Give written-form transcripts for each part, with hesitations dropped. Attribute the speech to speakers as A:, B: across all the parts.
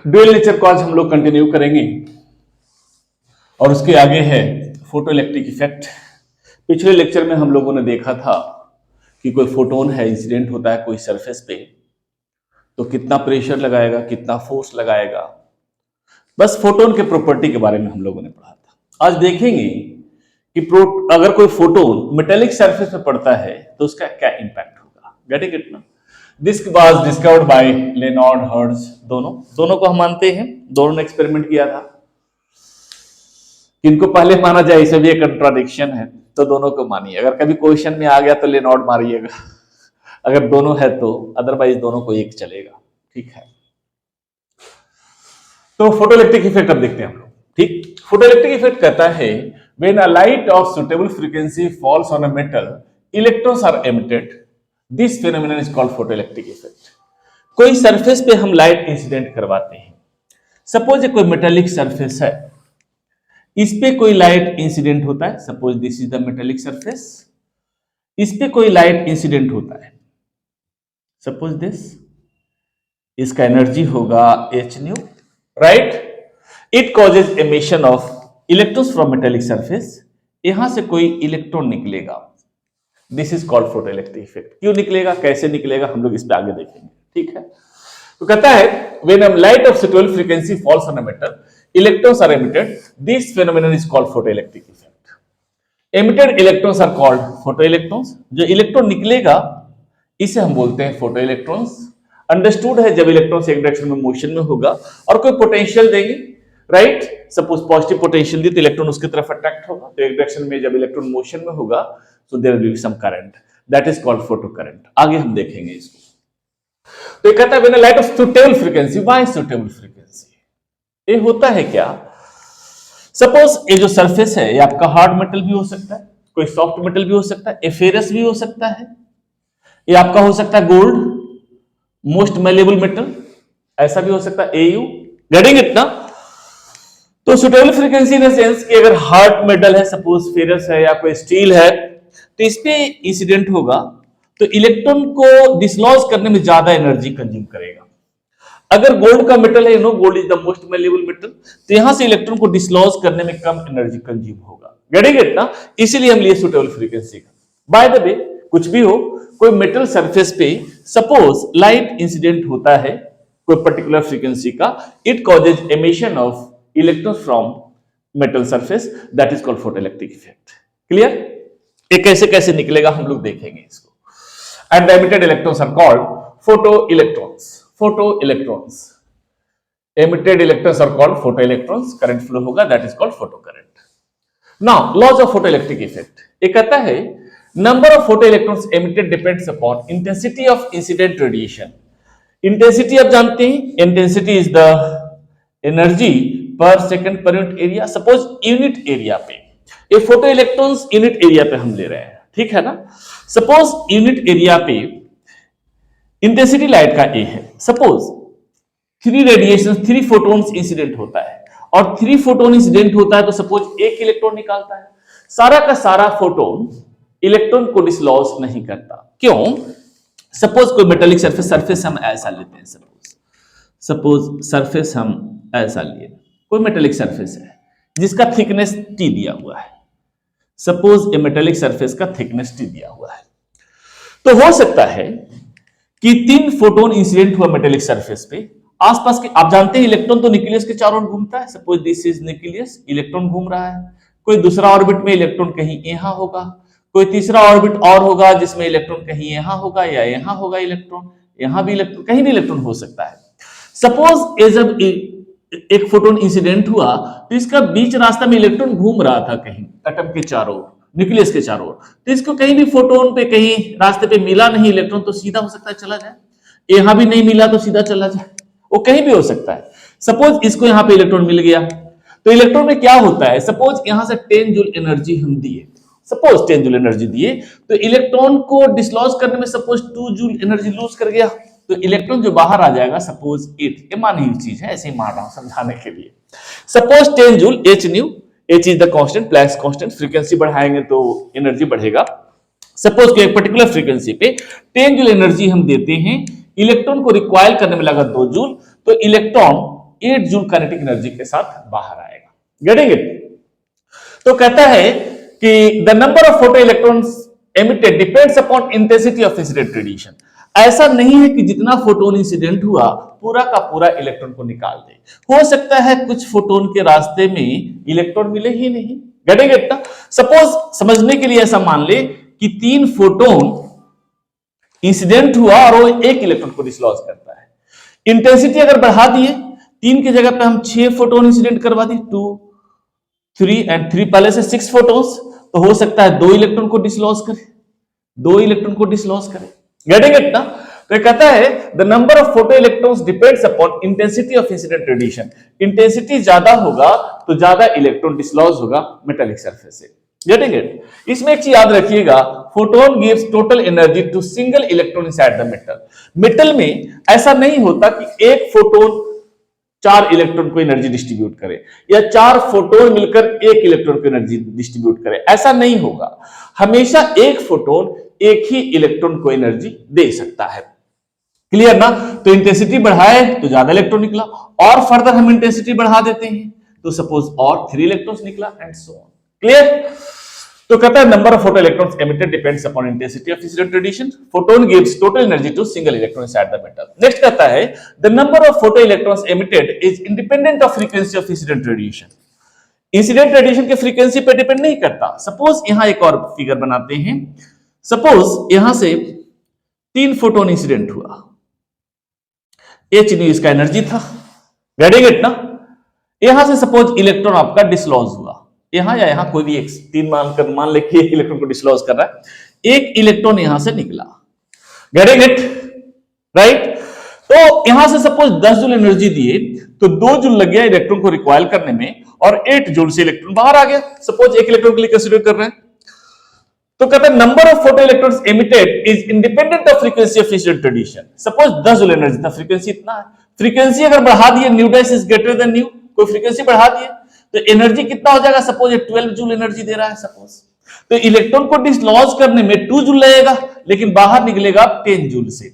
A: Dual lecture को आज हम लोग कंटिन्यू करेंगे और उसके आगे है फोटो इलेक्ट्रिक इफेक्ट। पिछले लेक्चर में हम लोगों ने देखा था कि कोई फोटोन है, इंसिडेंट होता है कोई सरफेस पे, तो कितना प्रेशर लगाएगा, कितना फोर्स लगाएगा, बस फोटोन के प्रॉपर्टी के बारे में हम लोगों ने पढ़ा था। आज देखेंगे कि अगर कोई फोटोन मेटेलिक सरफेस पे पड़ता है तो उसका क्या इंपैक्ट होगा। गेटिंग इट ना? This was discovered by Lenard Hertz. दोनों को हम मानते हैं, दोनों ने एक्सपेरिमेंट किया था। किनको पहले माना जाए, इसे भी एक कंट्राडिक्शन है, तो दोनों को मानिए। अगर कभी क्वेश्चन में आ गया तो लेनार्ड मारिएगा, अगर दोनों है तो, अदरवाइज दोनों को एक चलेगा। ठीक है, तो फोटोइलेक्ट्रिक इफेक्ट अब देखते हैं हम लोग। ठीक, फोटोइलेक्ट्रिक इफेक्ट कहता है when a light of suitable frequency falls on a metal, electrons are emitted. This phenomenon is called photoelectric effect. कोई सरफेस पे हम लाइट इंसिडेंट करवाते हैं, सपोज ये कोई मेटेलिक सरफेस है, इस पे कोई लाइट इंसिडेंट होता है, suppose this is the metallic surface, इस पे कोई लाइट इंसिडेंट होता है, सपोज दिस, इसका एनर्जी होगा h new, right. It causes emission of electrons from metallic surface. यहां से कोई इलेक्ट्रॉन निकलेगा, this is called photoelectric effect. क्यों निकलेगा, कैसे निकलेगा, हम लोग इस पे आगे देखेंगे। ठीक है, तो कहता है when a light of suitable frequency falls on a metal, electrons are emitted. This phenomenon is called photoelectric effect. Emitted electrons are called photoelectrons. जो इलेक्ट्रॉन निकलेगा इसे हम बोलते हैं फोटो इलेक्ट्रॉन्स। अंडरस्टूड है, जब इलेक्ट्रॉन्स एक डायरेक्शन में मोशन में होगा और कोई पोटेंशियल देंगे, राइट, सपोज पॉजिटिव पोटेंशियल दी तो इलेक्ट्रॉन उसकी तरफ अट्रैक्ट होगा। तो एक डायरेक्शन में जब इलेक्ट्रॉन मोशन में होगा so there will be some current, that is called photo current। आगे हम देखेंगे इसको। तो ये कहता है when a light of suitable frequency, why suitable frequency? ये होता है क्या, सपोज ये जो सरफेस है ये आपका हार्ड मेटल भी हो सकता है, कोई सॉफ्ट मेटल भी हो सकता है, फेरस भी हो सकता है, ये आपका हो सकता है गोल्ड, मोस्ट मैलेबल मेटल, ऐसा भी हो सकता है एयू। गेटिंग इट ना? तो सुटेबल फ्रीक्वेंसी इन सेंस कि अगर हार्ड मेटल है, सपोज फेरस है या कोई स्टील है, तो इस पे इंसिडेंट होगा तो इलेक्ट्रॉन को डिसलॉज करने में ज्यादा एनर्जी कंज्यूम करेगा। अगर गोल्ड का मेटल है, you know gold is the most malleable metal, तो यहां से इलेक्ट्रॉन को डिसलॉज करने में कम एनर्जी कंज्यूम होगा। गेटिंग इट ना? इसीलिए हम लिए सुटेबल फ्रीक्वेंसी का। बाय द वे, कुछ भी हो, कोई मेटल सरफेस पे सपोज लाइट इंसिडेंट होता है कोई पर्टिकुलर फ्रीक्वेंसी का, it causes emission of electrons from metal surface, that is called photoelectric effect. Clear? ये कैसे कैसे निकलेगा हम लोग देखेंगे इसको। And the emitted electrons are called photo electrons. Photo electrons, emitted electrons are called photo electrons. Current flow होगा, that is called photo current. Now laws of photo electric effect. ये कहता है number of photo electrons emitted depends upon intensity of incident radiation. Intensity आप जानते हैं, intensity is the energy per second per unit area. Suppose unit area पे ये photo electrons unit area पे हम ले रहे हैं, ठीक है ना। सपोज यूनिट एरिया पे इंटेंसिटी लाइट का ए है, सपोज 3 रेडिएशन 3 फोटोन्स इंसिडेंट होता है और 3 फोटोन इंसिडेंट होता है, तो सपोज एक इलेक्ट्रॉन निकालता है। सारा का सारा फोटोन इलेक्ट्रॉन को डिसलॉज नहीं करता। क्यों? सपोज कोई मेटेलिक सरफेस हम ऐसा लेते हैं, सपोज सरफेस हम ऐसा लिए, कोई मेटेलिक सरफेस है जिसका थिकनेस टी दिया हुआ है, सपोज ए मेटेलिक सरफेस का थिकनेस टी दिया हुआ है, तो हो सकता है कि 3 फोटोन इंसिडेंट हुआ मेटेलिक सरफेस पे। आसपास के, आप जानते हैं इलेक्ट्रॉन तो न्यूक्लियस के चारों ओर घूमता है, suppose this is nucleus, electron घूम रहा है। कोई दूसरा ऑर्बिट में इलेक्ट्रॉन कहीं यहां होगा, कोई तीसरा ऑर्बिट और होगा जिसमें इलेक्ट्रॉन कहीं यहां होगा या यहां होगा, इलेक्ट्रॉन यहां भी, इलेक्ट्रॉन कहीं भी इलेक्ट्रॉन हो सकता है। सपोज ये जब एक फोटोन इंसिडेंट हुआ तो इसका बीच रास्ता में इलेक्ट्रॉन घूम रहा था कहीं एटम के चारों ओर, न्यूक्लियस के चारों ओर, तो इसको कहीं भी फोटोन पे कहीं रास्ते पे मिला नहीं इलेक्ट्रॉन, तो सीधा हो सकता है चला जाए। यहां भी नहीं मिला तो सीधा चला जाए, वो कहीं भी हो सकता है। सपोज इसको यहां पे इलेक्ट्रॉन मिल गया, तो इलेक्ट्रॉन में क्या होता है, सपोज यहां से 10 जूल एनर्जी हम दिए, सपोज 10 जूल एनर्जी दिए, तो इलेक्ट्रॉन को डिसलॉज करने में सपोज 2 जूल एनर्जी लूज कर गया, तो इलेक्ट्रॉन जो बाहर आ जाएगा सपोज 8। ये मानी हुई चीज है, ऐसे ही मान रहा हूं समझाने के लिए। Suppose 10 joule h new, h is the constant, Planck's constant, frequency बढ़ाएंगे तो एनर्जी बढ़ेगा। सपोज कि एक पर्टिकुलर फ्रीक्वेंसी पे 10 जूल एनर्जी हम देते हैं, इलेक्ट्रॉन को रिक्वायर करने में लगा 2 जूल, तो इलेक्ट्रॉन 8 जूल काइनेटिक एनर्जी के साथ बाहर आएगा। Getting it? तो कहता है कि the number of photo electrons emitted depends upon intensity of incident radiation. ऐसा नहीं है कि जितना फोटोन इंसिडेंट हुआ पूरा का पूरा इलेक्ट्रॉन को निकाल दे। हो सकता है कुछ फोटोन के रास्ते में इलेक्ट्रॉन मिले ही नहीं। Getting it? सपोज समझने के लिए ऐसा मान ले कि 3 फोटोन इंसिडेंट हुआ और वो 1 इलेक्ट्रॉन को डिसलॉज करता है। इंटेंसिटी अगर बढ़ा दिए, 3 की जगह पे हम 6 फोटोन इंसिडेंट करवा दिए, 2 3 एंड 3 पहले से 6 फोटोन्स, तो हो सकता है 2 इलेक्ट्रॉन को डिसलॉज करे, 2 इलेक्ट्रॉन को डिसलॉज करे। गेटिंग इट ना? तो ये कहता है the number of photo electrons depends upon intensity of incident radiation. Intensity ज्यादा होगा तो ज्यादा इलेक्ट्रॉन डिसलॉज होगा मेटालिक सरफेस से। Getting it? इसमें एक चीज याद रखिएगा, photon gives total energy to single electron inside the metal. Metal में ऐसा नहीं होता कि एक फोटोन 4 इलेक्ट्रॉन को एनर्जी डिस्ट्रीब्यूट करे या 4 फोटोन मिलकर 1 इलेक्ट्रॉन को एनर्जी डिस्ट्रीब्यूट करे, ऐसा नहीं होगा। हमेशा एक फोटोन एक ही इलेक्ट्रॉन को एनर्जी दे सकता है। क्लियर ना? तो इंटेंसिटी बढ़ाए तो ज्यादा इलेक्ट्रॉन निकला, और फर्दर हम इंटेंसिटी बढ़ा देते हैं तो सपोज और 3 इलेक्ट्रॉन्स निकला एंड सो ऑन। क्लियर? तो कहता है number of photo electrons emitted depends upon intensity of incident radiation. Photon gives total energy to single electron inside the metal. Next कहता है the number of photo electrons emitted is independent of frequency of incident radiation. Incident radiation के frequency पे depend नहीं करता। Suppose यहां एक और figure बनाते हैं। सपोज यहां से 3 फोटोन इंसिडेंट हुआ, h न्यू इसका एनर्जी था। गेटिंग इट ना? यहां से सपोज इलेक्ट्रॉन आपका डिसलॉज हुआ, यहां या यहां कोई भी एक 3 मान ले कि 1 इलेक्ट्रॉन को डिसलॉज कर रहा है, 1 इलेक्ट्रॉन यहां से निकला। Getting it? राइट? तो यहां से सपोज 10 जूल एनर्जी दिए तो 2 जूल लग गया इलेक्ट्रॉन को रिकॉइल करने में और 8 जूल से इलेक्ट्रॉन बाहर आ गया। सपोज 1 इलेक्ट्रॉन के लिए कंसीडर कर रहे हैं, तो कहते हैं number of photo electrons emitted is independent of frequency of incident radiation. Suppose 10 joule energy था, फ्रीक्वेंसी इतना है, फ्रीक्वेंसी अगर बढ़ा दिए, new dash is greater than new, कोई फ्रीक्वेंसी बढ़ा दिए तो एनर्जी कितना हो जाएगा? सपोज ये 12 जूल एनर्जी दे रहा है सपोज, तो इलेक्ट्रॉन को डिसलॉज करने में 2 जूल लगेगा लेकिन बाहर निकलेगा 10 जूल से।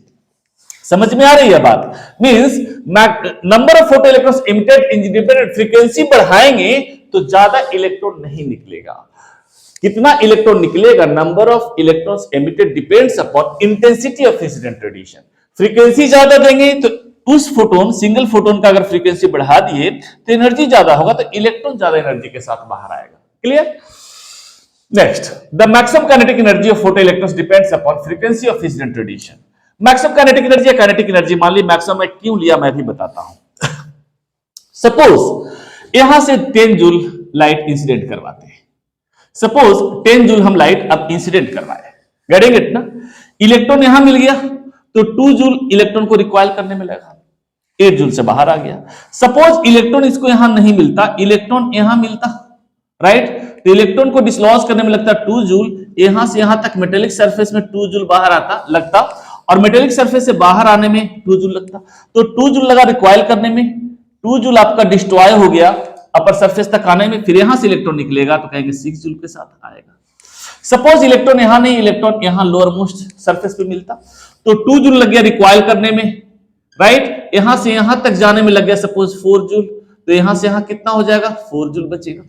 A: समझ में आ रही है बात? Means number of photo electrons emitted in independent, frequency बढ़ाएंगे तो ज्यादा इलेक्ट्रॉन नहीं निकलेगा। कितना इलेक्ट्रॉन निकलेगा? Number of electrons emitted depends upon intensity of incident radiation. Frequency ज्यादा देंगे तो उस फोटोन, सिंगल फोटोन का अगर फ्रीक्वेंसी बढ़ा दिए तो एनर्जी ज्यादा होगा, तो इलेक्ट्रॉन ज्यादा एनर्जी के साथ बाहर आएगा। Clear? Next, the maximum kinetic energy of photo electrons depends upon frequency of incident radiation. Maximum kinetic energy या काइनेटिक एनर्जी, मान ली मैक्सिमम मैं क्यों लिया मैं भी बताता हूं। सपोज यहां से 10 जूल लाइट इंसिडेंट करवाते हैं। सपोज 10 जूल हम लाइट अब इंसिडेंट करवाए। गेटिंग इट ना? इलेक्ट्रॉन यहां मिल गया तो 2 जूल इलेक्ट्रॉन को रिकॉइल करने में लगा, 8 जूल से बाहर आ गया। सपोज इलेक्ट्रॉन इसको यहां नहीं मिलता, इलेक्ट्रॉन यहां मिलता, राइट? तो इलेक्ट्रॉन को डिसलॉज करने में लगता 2 जूल, यहां से यहां तक मेटेलिक सरफेस में 2 जूल बाहर आता लगता, और मेटेलिक सरफेस से बाहर आने में 2 जूल लगता। तो 2 जूल लगा रिकॉइल करने में, 2 जूल आपका डिस्ट्रॉय हो गया अपर सरफेस तक आने में, फिर यहां से इलेक्ट्रॉन निकलेगा तो कहेंगे 6 जूल के साथ आएगा। सपोज इलेक्ट्रॉन यहां नहीं, इलेक्ट्रॉन यहां लोअर मोस्ट सरफेस पे मिलता तो 2 जूल लग गया रिकॉइल करने में, राइट? यहां से यहां तक जाने में लग गया सपोज 4 जूल, तो यहां से यहां कितना हो जाएगा? 4 जूल बचेगा।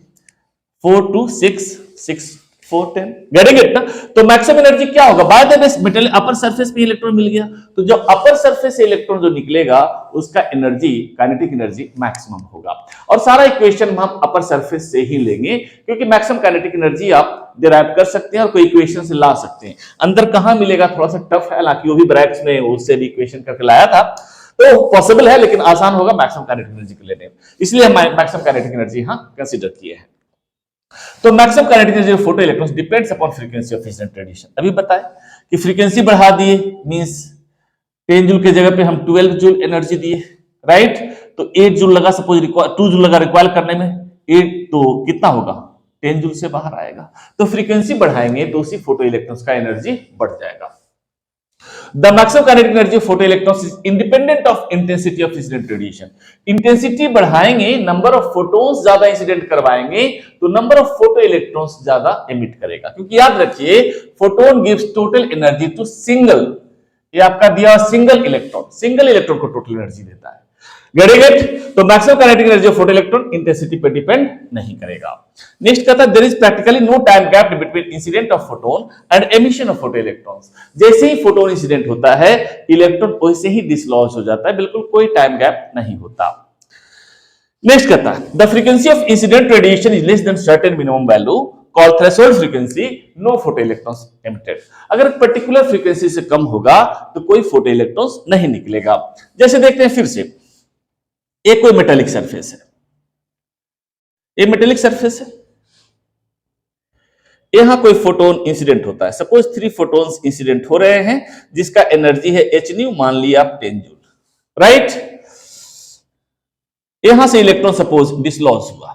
A: 4 2 6 6 4 10। गेटिंग इट ना? तो मैक्सिमम एनर्जी क्या होगा? By the way metal upper surface पे इलेक्ट्रॉन मिल गया तो जो अपर सरफेस से इलेक्ट्रॉन जो निकलेगा उसका एनर्जी, काइनेटिक एनर्जी मैक्सिमम होगा। और सारा इक्वेशन हम अपर सरफेस से ही लेंगे क्योंकि मैक्सिमम काइनेटिक एनर्जी आप डिराइव कर सकते हैं और कोई इक्वेशन से ला सकते हैं। अंदर कहां मिलेगा थोड़ा सा टफ है, हालांकि वो भी ब्रैकेट्स में उससे भी इक्वेशन करके लाया था, तो पॉसिबल है लेकिन आसान होगा मैक्सिमम काइनेटिक एनर्जी को लेने, इसलिए हम मैक्सिमम काइनेटिक एनर्जी यहां कंसीडर किए हैं। तो maximum kinetic energy of photo electrons depends upon frequency of incident radiation. अभी बताएं कि फ्रीक्वेंसी बढ़ा दिए मींस 10 जूल की जगह पे हम 12 जूल एनर्जी दिए, राइट? तो 8 जूल लगा, सपोज 2 जूल लगा रिकॉइल करने में, 8 तो कितना होगा? 10 जूल से बाहर आएगा। तो फ्रीक्वेंसी बढ़ाएंगे तो उसी फोटो इलेक्ट्रॉन्स का एनर्जी बढ़ जाएगा। The maximum kinetic energy of photoelectrons is independent of intensity of incident radiation. Intensity बढ़ाएंगे, नंबर ऑफ फोटोन्स ज्यादा इंसिडेंट करवाएंगे तो नंबर ऑफ फोटो इलेक्ट्रॉन्स ज्यादा एमिट करेगा, क्योंकि याद रखिए photon gives total energy to single, ये आपका दिया सिंगल इलेक्ट्रॉन को टोटल एनर्जी देता है। Getting it? तो maximum kinetic energy of photoelectron intensity पे डिपेंड नहीं करेगा। नेक्स्ट कहता है there is practically no time gap between incident of photon and emission of photoelectrons. जैसे ही फोटोन इंसिडेंट होता है इलेक्ट्रॉन वैसे ही डिसलॉज हो जाता है, बिल्कुल कोई टाइम गैप नहीं होता। नेक्स्ट कहता है the frequency of incident radiation is less than certain minimum value called threshold frequency, no photoelectrons emitted. अगर पर्टिकुलर फ्रीक्वेंसी से कम होगा तो कोई फोटोइलेक्ट्रॉन्स नहीं निकलेगा। जैसे देखते हैं फिर से, एक कोई मेटेलिक सरफेस है, ये मेटेलिक सरफेस है, यहां कोई फोटोन इंसिडेंट होता है, सपोज 3 फोटोन्स इंसिडेंट हो रहे हैं जिसका एनर्जी है h न्यू, मान लिया आप 10 जूल, राइट। यहां से इलेक्ट्रॉन सपोज डिसलॉज हुआ,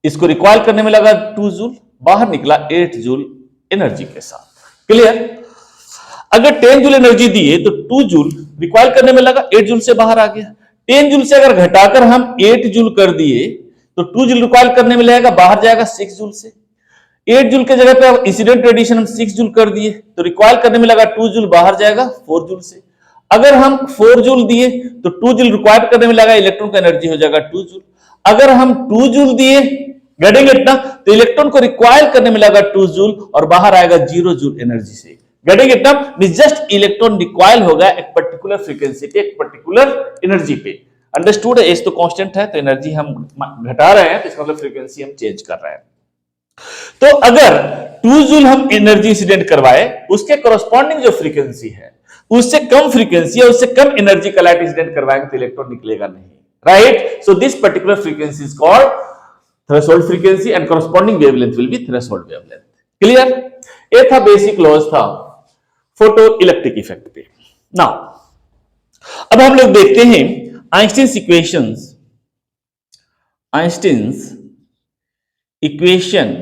A: इसको रिक्वायर करने में लगा 2 जूल, बाहर निकला 8 जूल एनर्जी के साथ। क्लियर? अगर 10 जूल एनर्जी दिए तो 2 जूल रिक्वायर करने में लगा, 8 जूल से बाहर आ गया। 10 जूल से अगर घटाकर हम 8 जूल कर दिए तो 2 जूल रिक्वायर करने में लगेगा, बाहर जाएगा 6 जूल से। 8 जूल के जगह पे अब इंसिडेंट रेडिएशन हम 6 जूल कर दिए तो रिक्वायर करने में लगा 2 जूल, बाहर जाएगा 4 जूल से। अगर हम 4 जूल दिए तो 2 जूल रिक्वायर करने में लगा, इलेक्ट्रॉन का एनर्जी हो जाएगा 2 जूल। अगर हम 2 जूल दिए, गेटिंग इट ना, तो इलेक्ट्रॉन को रिक्वायर करने में लगा 2 जूल और बाहर आएगा 0 जूल एनर्जी से। गेटिंग इट ना, जस्ट इलेक्ट्रॉन रिक्वायर होगा एक पर्टिकुलर फ्रीक्वेंसी पे, एक पर्टिकुलर एनर्जी पे। अंडरस्टूड है? एच तो कांस्टेंट है तो एनर्जी हम घटा रहे हैं तो इसका मतलब फ्रीक्वेंसी हम चेंज कर रहे हैं। तो अगर 2 जूल हम एनर्जी इंसिडेंट करवाए, उसके कॉरस्पॉन्डिंग जो फ्रीक्वेंसी है उससे कम फ्रीक्वेंसी है, उससे कम एनर्जी का लाइट इंसिडेंट करवाएंगे तो इलेक्ट्रॉन निकलेगा नहीं, right. So this particular frequency is called threshold frequency and corresponding wavelength will be threshold wavelength. Clear? ये था बेसिक लॉज था फोटो इलेक्ट्रिक इफेक्ट पे। नाउ अब हम लोग देखते हैं Einstein's equations, Einstein's equation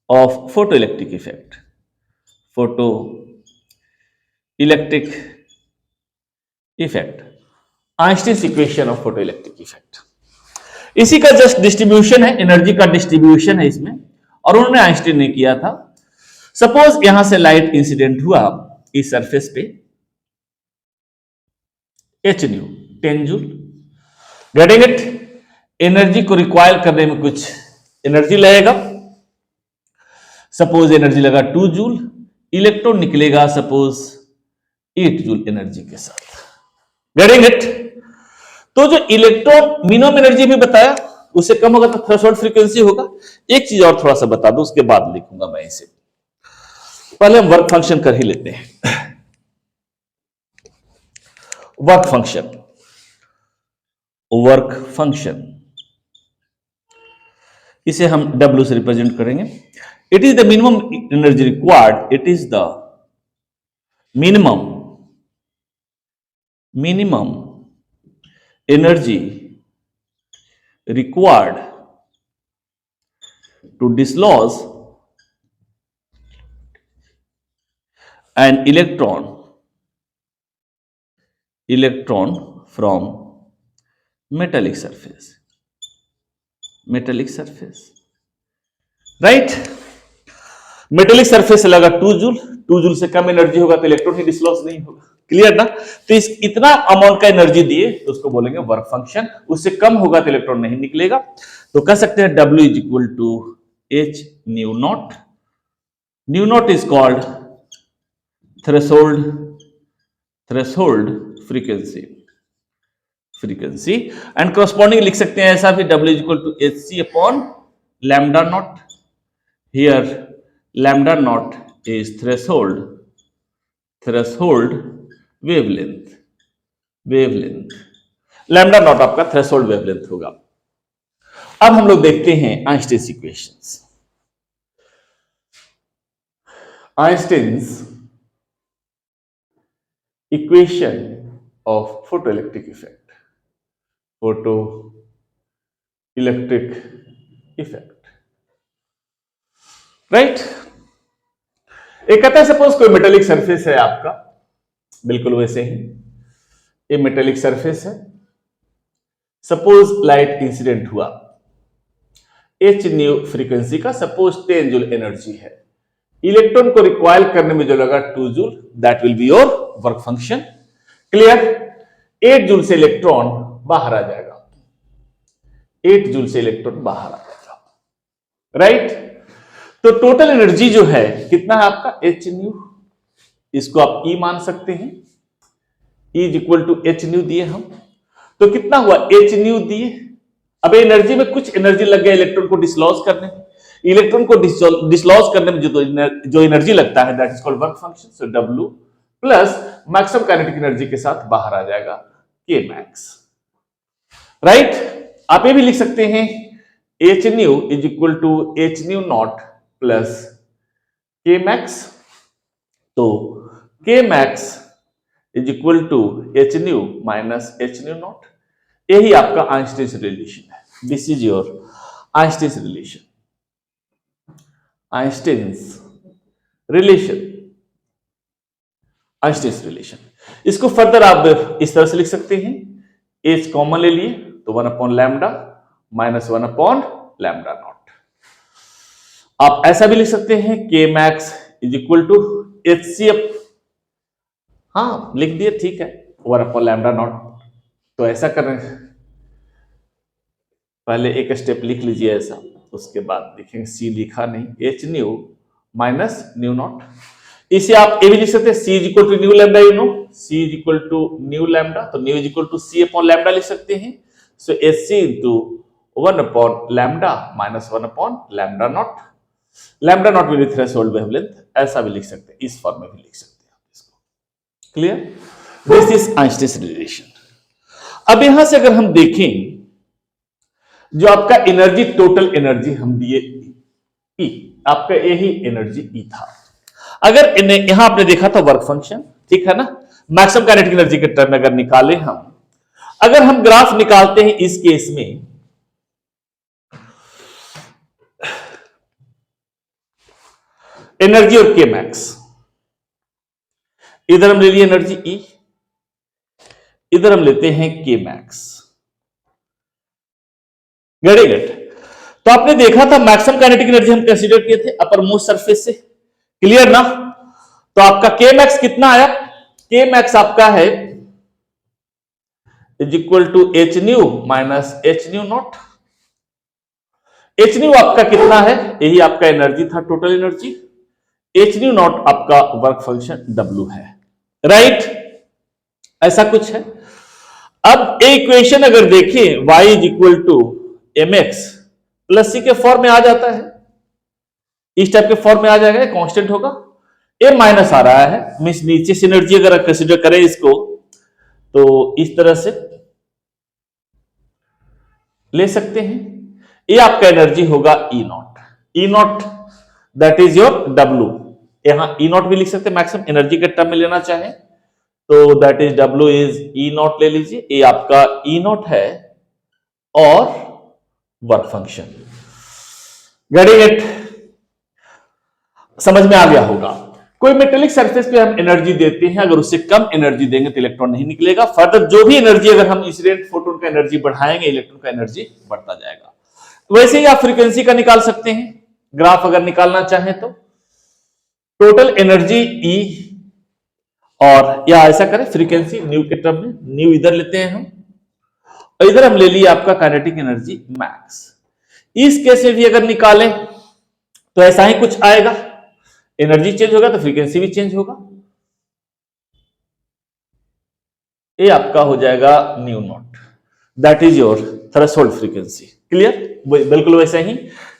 A: of photo electric effect, photo electric effect, Einstein's equation of photo electric effect. इसी का जस्ट डिस्ट्रीब्यूशन है, एनर्जी का डिस्ट्रीब्यूशन है इसमें, और उन्होंने आइंस्टीन ने किया था। सपोज यहां से लाइट इंसिडेंट हुआ इस सरफेस पे, h new 10 joule, getting it? Energy को रिक्वायर करने में कुछ एनर्जी लगेगा, सपोज एनर्जी लगा 2 जूल, इलेक्ट्रॉन निकलेगा सपोज 8 जूल एनर्जी के साथ, गेटिंग इट? तो जो इलेक्ट्रॉन मिनिमम एनर्जी भी बताया उससे कम होगा तो थ्रेशोल्ड फ्रीक्वेंसी होगा। एक चीज और थोड़ा सा बता दो, उसके बाद लिखूंगा मैं इसे, पहले हम वर्क फंक्शन कर ही लेते हैं। वर्क फंक्शन, वर्क फंक्शन इसे हम W से रिप्रेजेंट करेंगे। It is the minimum energy required, it is the minimum energy required to dislodge an electron from metallic surface, right? Metallic surface से लगा 2 जूल, 2 जूल से कम एनर्जी होगा तो electron ही dislodge नहीं होगा। क्लियर ना? तो इस इतना अमाउंट का एनर्जी दिए तो उसको बोलेंगे वर्क फंक्शन, उससे कम होगा तो इलेक्ट्रॉन नहीं निकलेगा। तो कह सकते हैं W is equal to H nu naught, nu naught is called threshold frequency and corresponding लिख सकते हैं ऐसा भी, W is equal to HC upon lambda naught. Here lambda naught is threshold wavelength, lambda naught आपका threshold wavelength होगा। अब हम लोग देखते हैं Einstein's equations, Einstein's equation of photoelectric effect, right? एक कहता है सपोज कोई मेटेलिक सरफेस है आपका, बिल्कुल वैसे ही ये मेटेलिक सरफेस है, सपोज लाइट इंसिडेंट हुआ, h न्यू फ्रीक्वेंसी का, सपोज 10 जूल एनर्जी है, इलेक्ट्रॉन को रिक्वायर करने में जो लगा 2 joule, that will be your work function. Clear? 8 joule से इलेक्ट्रॉन बाहर आ जाएगा, 8 जूल से इलेक्ट्रॉन बाहर आ जाएगा, राइट। तो टोटल एनर्जी जो है कितना है आपका एच न्यू, इसको आप ई मान सकते हैं, E is equal to H nu दिए हम, तो कितना हुआ एच न्यू दिए। अब एनर्जी में कुछ एनर्जी लग गया इलेक्ट्रॉन को डिसलॉज करने में, इलेक्ट्रॉन को डिसलॉज करने में जो एनर्जी लगता है that is called work function, so W plus maximum kinetic energy के साथ बाहर आ जाएगा के मैक्स, राइट। आप ये भी लिख सकते हैं H nu is equal to H nu naught plus K max, तो K max is equal to H nu minus H nu naught, यही आपका आइंस्टीन्स रिलेशन है, this is your Einstein's relation, Einstein's relation, Einstein's relation. इसको further आप इस तरह से लिख सकते हैं, एच कॉमन ले लिए तो 1 upon lambda minus 1 upon lambda naught. आप ऐसा भी लिख सकते हैं K max is equal to H C F, हाँ लिख दिए ठीक है, 1 अपॉन लैम्डा नॉट। तो ऐसा करें, पहले एक स्टेप लिख लीजिए ऐसा, उसके बाद लिखेंगे सी लिखा नहीं, H nu minus nu naught. इसे आप ये भी लिख सकते हैं C is equal to nu lambda, you know C is equal to nu lambda, तो nu is equal to C upon lambda लिख सकते हैं, so H C into 1 upon lambda minus 1 upon lambda naught, lambda naught with threshold wavelength, ऐसा भी लिख सकते हैं, इस फॉर्म में भी लिख सकते हैं इसको, clear. This is Einstein's relation. अब यहां से अगर हम देखें जो आपका एनर्जी, टोटल एनर्जी हम दिए ई, आपका यही एनर्जी ई था। अगर यहां आपने देखा था वर्क फंक्शन, ठीक है ना, मैक्सिमम काइनेटिक एनर्जी के टर्म में अगर निकाले हम, अगर हम ग्राफ निकालते हैं इस केस में, एनर्जी और के मैक्स, इधर हम ले लिए एनर्जी ई, इधर हम लेते हैं के मैक्स, गेट इट। तो आपने देखा था मैक्सिमम काइनेटिक एनर्जी हम कंसीडर किए थे अपर मोस्ट सरफेस से, क्लियर ना। तो आपका के मैक्स कितना आया, के मैक्स आपका है is equal to H nu minus H nu naught. H nu आपका कितना है, यही आपका एनर्जी था, total energy, H nu naught आपका वर्क फंक्शन डब्ल्यू है, राइट, ऐसा कुछ है। अब इक्वेशन अगर देखें y is equal to M X plus C के फॉर्म में आ जाता है, इस टाइप के फॉर्म में आ जाएगा, कांस्टेंट होगा, ए माइनस आ रहा है, मींस नीचे से एनर्जी अगर कंसीडर करें इसको तो इस तरह से ले सकते हैं, ये आपका एनर्जी होगा E naught, E naught that is your W, यहां ई नॉट भी लिख सकते हैं, मैक्सिमम एनर्जी के टर्म में लेना चाहें तो that is W is E not ले लीजिए, ये आपका ई नॉट है और वर्क फंक्शन, गेटिंग इट, समझ में आ गया होगा। कोई मेटेलिक सरफेस पे हम एनर्जी देते हैं, अगर उससे कम एनर्जी देंगे तो इलेक्ट्रॉन नहीं निकलेगा, फर्दर जो भी एनर्जी अगर हम इंसिडेंट फोटोन का एनर्जी बढ़ाएंगे इलेक्ट्रॉन का एनर्जी बढ़ता जाएगा। तो वैसे ही आप फ्रीक्वेंसी का निकाल सकते हैं, ग्राफ अगर निकालना चाहें तो टोटल एनर्जी ई, और या ऐसा करें फ्रीक्वेंसी न्यू के टर्म में, न्यू इधर लेते हैं हम और इधर हम ले लिए आपका काइनेटिक एनर्जी मैक्स। इस केस में भी अगर निकालें तो ऐसा ही कुछ आएगा, एनर्जी चेंज होगा तो फ्रीक्वेंसी भी चेंज होगा, ये आपका हो जाएगा new not, that is your threshold frequency, clear. बिल्कुल वैसे ही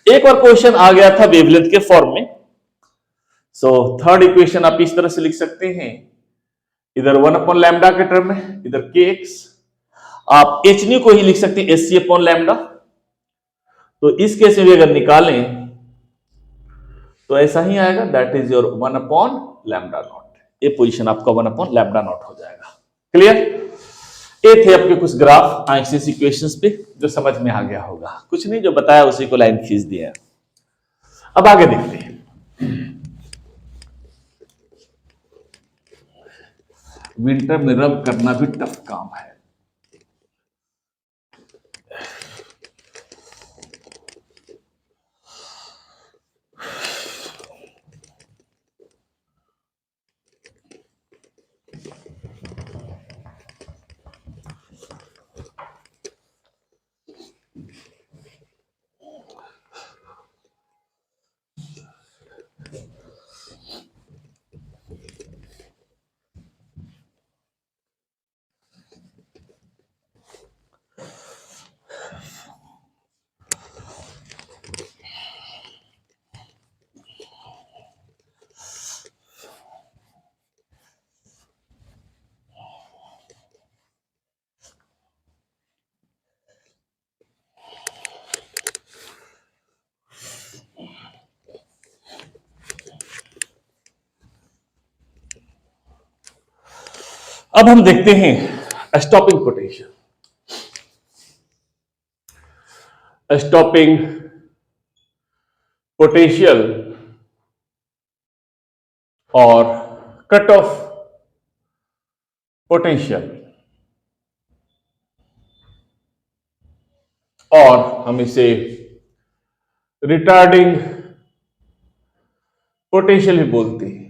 A: एक और क्वेश्चन आ गया था वेवलेंथ के फॉर्म में, सो थर्ड इक्वेशन आप इस तरह से लिख सकते हैं, इधर 1 अपॉन लैम्डा के टर्म में, इधर के एक्स, आप एच न्यू को ही लिख सकते हैं एस सी अपॉन लैम्डा, तो इस केस में भी अगर निकालें तो ऐसा ही आएगा, that is your 1 upon lambda not, ये पोजीशन आपका 1 अपॉन लैम्डा नॉट हो जाएगा, क्लियर। ये थे आपके कुछ ग्राफ आइंस्टीन इक्वेशंस पे जो समझ में आ गया होगा, कुछ नहीं जो बताया उसी को लाइन खींच दिया। अब आगे देखते हैं, विंटर में रब करना भी टफ काम है। अब हम देखते हैं स्टॉपिंग पोटेंशियल। स्टॉपिंग पोटेंशियल और कट ऑफ पोटेंशियल, और हम इसे रिटार्डिंग पोटेंशियल भी बोलते हैं।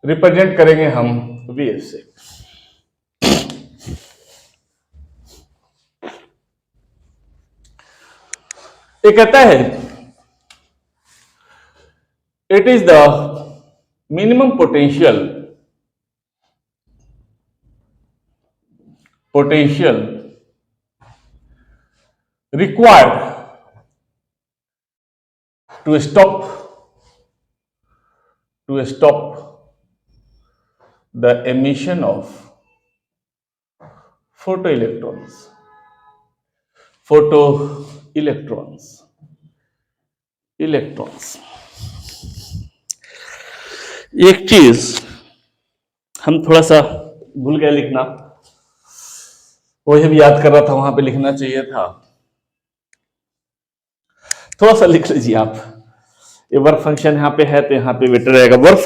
A: रिप्रेजेंट करेंगे हम VF से। ये कहता है it is the minimum potential required to stop the emission of photoelectrons। एक चीज हम थोड़ा सा भूल गए लिखना, वही भी याद कर रहा था, वहां पे लिखना चाहिए था। थोड़ा सा लिख लीजिए आप। ये वर्क फंक्शन यहां पे है तो यहां पे बेटर रहेगा। Work